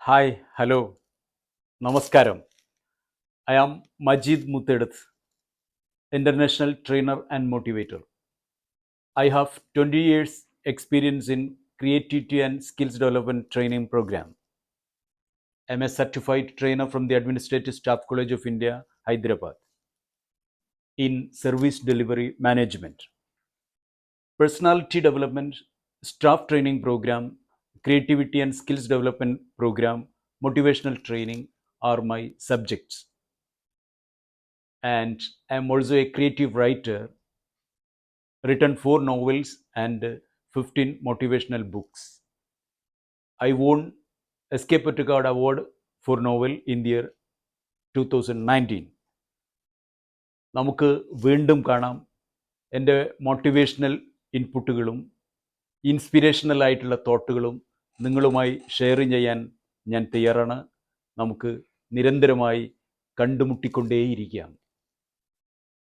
Hi, hello, Namaskaram. I am Majid Mutedath, international trainer and motivator. I have 20 years experience in creativity and skills development training program. I am a certified trainer from the Administrative Staff College of India, Hyderabad, in service delivery management, personality development, staff training program, creativity and skills development program, motivational training are my subjects. And I'm also a creative writer, written 4 novels and 15 motivational books. I won Escape Card Award for novel in the year 2019. നമുക്ക് വീണ്ടും കാണാം. എൻ്റെ motivational ഇൻപുട്ടുകളും inspirational ആയിട്ടുള്ള തോട്ടുകളും നിങ്ങളുമായി share ചെയ്യാൻ ഞാൻ തയ്യാറാണ്. നമുക്ക് നിരന്തരമായി കണ്ടുമുട്ടിക്കൊണ്ടേയിരിക്കാം.